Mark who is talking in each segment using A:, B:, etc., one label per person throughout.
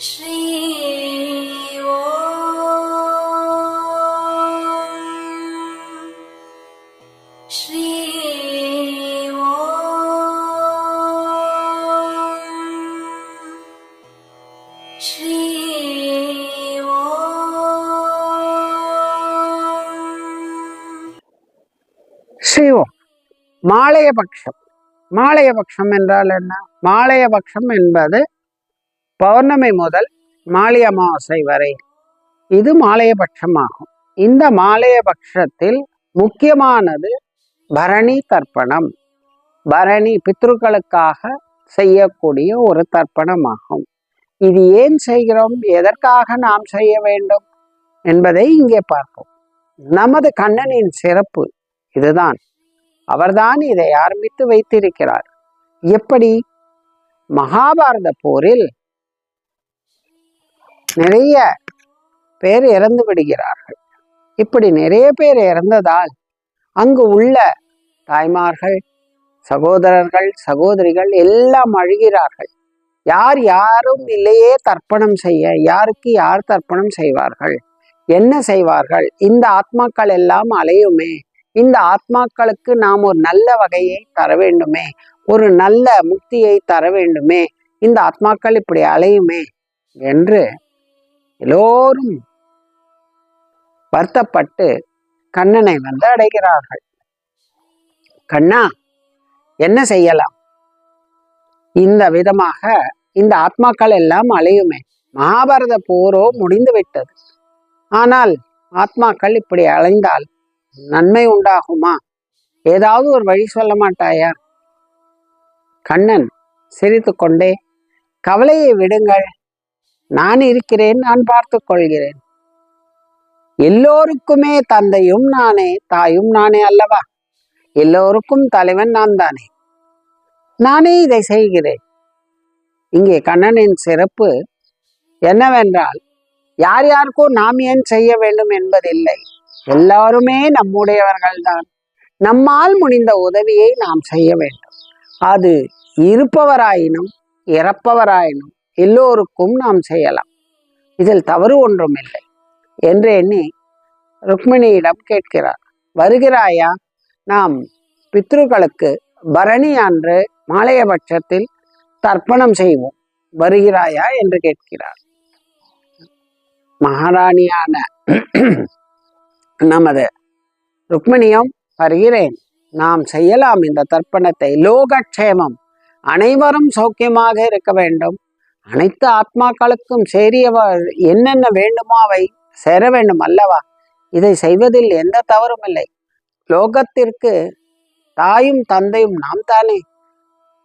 A: ஸ்ரீ ஸ்ரீ ஸ்ரீ
B: ஸ்ரீஓம். மாலையபக்ஷம். மாலையபக்ஷம் என்றால் என்ன? மாலையபக்ஷம் என்பது பௌர்ணமி முதல் மாலை அமாவாசை வரை இது மாலையபட்சமாகும். இந்த மாலையபக்ஷத்தில் முக்கியமானது பரணி தர்ப்பணம். பரணி பித்ருக்களுக்காக செய்யக்கூடிய ஒரு தர்ப்பணமாகும். இது ஏன் செய்கிறோம், எதற்காக நாம் செய்ய வேண்டும் என்பதை இங்கே பார்ப்போம். நமது கண்ணனின் சிறப்பு இதுதான். அவர்தான் இதை ஆரம்பித்து வைத்திருக்கிறார். எப்படி? மகாபாரத போரில் நிறைய பேர் இறந்து விடுகிறார்கள். இப்படி நிறைய பேர் இறந்ததால் அங்கு உள்ள தாய்மார்கள், சகோதரர்கள், சகோதரிகள் எல்லாம் அழுகிறார்கள். யாரும் இல்லையே தர்ப்பணம் செய்ய. யாருக்கு யார் தர்ப்பணம் செய்வார்கள்? என்ன செய்வார்கள்? இந்த ஆத்மாக்கள் எல்லாம் அலையுமே. இந்த ஆத்மாக்களுக்கு நாம் ஒரு நல்ல வகையை தர வேண்டுமே, ஒரு நல்ல முக்தியை தர வேண்டுமே. இந்த ஆத்மாக்கள் இப்படி அலையுமே என்று எல்லோரும் வருத்தப்பட்டு கண்ணனை வந்து அடைகிறார்கள். கண்ணா, என்ன செய்யலாம்? இந்த விதமாக இந்த ஆத்மாக்கள் எல்லாம் அலையுமே. மகாபாரத போரோ முடிந்து விட்டது. ஆனால் ஆத்மாக்கள் இப்படி அலைந்தால் நன்மை உண்டாகுமா? ஏதாவது ஒரு வழி சொல்ல மாட்டாயா? கண்ணன் சிரித்து கொண்டே, கவலையை விடுங்கள், நான் இருக்கிறேன், நான் பார்த்து கொள்கிறேன். எல்லோருக்குமே தந்தையும் நானே, தாயும் நானே அல்லவா? எல்லோருக்கும் தலைவன் நான் தானே. நானே இதை செய்கிறேன். இங்கே கண்ணனின் சிறப்பு என்னவென்றால், யார் யாருக்கோ நாம் ஏன் செய்ய வேண்டும் என்பதில்லை. எல்லாருமே நம்முடையவர்கள்தான். நம்மால் முடிந்த உதவியை நாம் செய்ய வேண்டும். அது இருப்பவராயினும் இறப்பவராயினும் எல்லோருக்கும் நாம் செய்யலாம். இதில் தவறு ஒன்றும் இல்லை என்று எண்ணி ருக்மிணியிடம் கேட்கிறார். வருகிறாயா? நாம் பித்ருக்களுக்கு பரணி அன்று மாலையபட்சத்தில் தர்ப்பணம் செய்வோம், வருகிறாயா என்று கேட்கிறார். மகாராணியான நமது ருக்மிணியும், வருகிறேன், நாம் செய்யலாம் இந்த தர்ப்பணத்தை. லோகக்ஷேமம், அனைவரும் சௌக்கியமாக இருக்க வேண்டும். அனைத்து ஆத்மாக்களுக்கும் என்னென்ன வேண்டுமோ அவை சேர வேண்டும் அல்லவா? இதை செய்வதில் எந்த தவறும் இல்லை. லோகத்திற்கு தாயும் தந்தையும் நாம் தானே,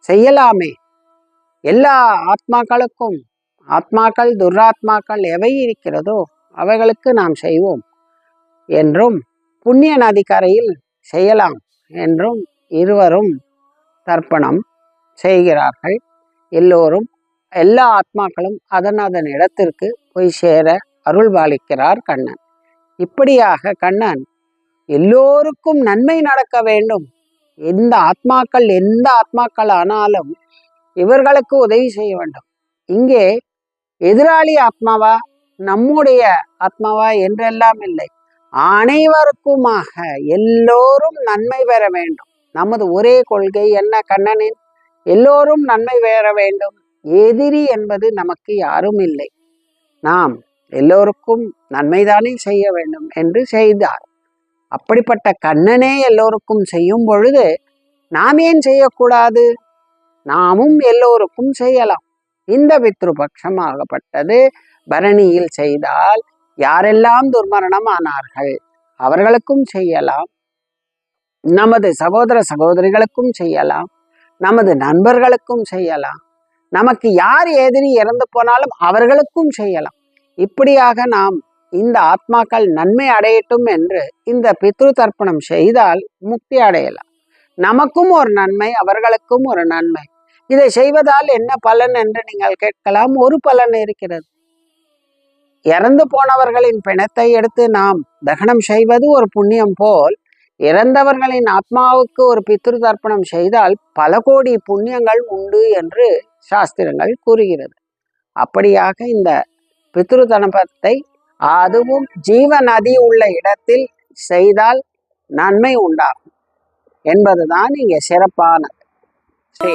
B: செய்யலாமே. எல்லா ஆத்மாக்களுக்கும், ஆத்மாக்கள் துராத்மாக்கள் எவை இருக்கிறதோ அவைகளுக்கு நாம் செய்வோம் என்றும், புண்ணிய நதிக்கரையில் செய்யலாம் என்றும் இருவரும் தர்ப்பணம் செய்கிறார்கள். எல்லோரும், எல்லா ஆத்மாக்களும் அதன் இடத்திற்கு போய் சேர அருள் பாலிக்கிறார் கண்ணன். இப்படியாக கண்ணன் எல்லோருக்கும் நன்மை நடக்க வேண்டும். எந்த ஆத்மாக்கள் ஆனாலும் இவர்களுக்கு உதவி செய்ய வேண்டும். இங்கே எதிராளி ஆத்மாவா, நம்முடைய ஆத்மாவா என்றெல்லாம் இல்லை. அனைவருக்குமாக எல்லோரும் நன்மை பெற வேண்டும். நமது ஒரே கொள்கை என்ன கண்ணனின்? எல்லோரும் நன்மை பெற வேண்டும். எதிரி என்பது நமக்கு யாரும் இல்லை. நாம் எல்லோருக்கும் நன்மைதானே செய்ய வேண்டும் என்று செய்தார். அப்படிப்பட்ட கண்ணனே எல்லோருக்கும் செய்யும் பொழுது நாம் ஏன் செய்யக்கூடாது? நாமும் எல்லோருக்கும் செய்யலாம். இந்த பித்ருபக்ஷமாகப்பட்டது பரணியில் செய்தால் யாரெல்லாம் துர்மரணம் ஆனார்கள் அவர்களுக்கும் செய்யலாம். நமது சகோதர சகோதரிகளுக்கும் செய்யலாம். நமது நண்பர்களுக்கும் செய்யலாம். நமக்கு யார் எதிரி இறந்து போனாலும் அவர்களுக்கும் செய்யலாம். இப்படியாக நாம் இந்த ஆத்மாக்கள் நன்மை அடையட்டும் என்று இந்த பித்ரு தர்ப்பணம் செய்தால் முக்தி அடையலாம். நமக்கும் ஒரு நன்மை, அவர்களுக்கும் ஒரு நன்மை. இதை செய்வதால் என்ன பலன் என்று நீங்கள் கேட்கலாம். ஒரு பலன் இருக்கிறது. இறந்து போனவர்களின் பிணத்தை எடுத்து நாம் தகனம் செய்வது ஒரு புண்ணியம் போல், இறந்தவர்களின் ஆத்மாவுக்கு ஒரு பித்ரு தர்ப்பணம் செய்தால் பல கோடி புண்ணியங்கள் உண்டு என்று சாஸ்திரங்கள் கூறுகிறது. அப்படியாக இந்த பித்ரு தர்ப்பணத்தை அதுவும் ஜீவ நதி உள்ள இடத்தில் செய்தால் நன்மை உண்டாகும் என்பதுதான் இங்கே சிறப்பானது. ஸ்ரீ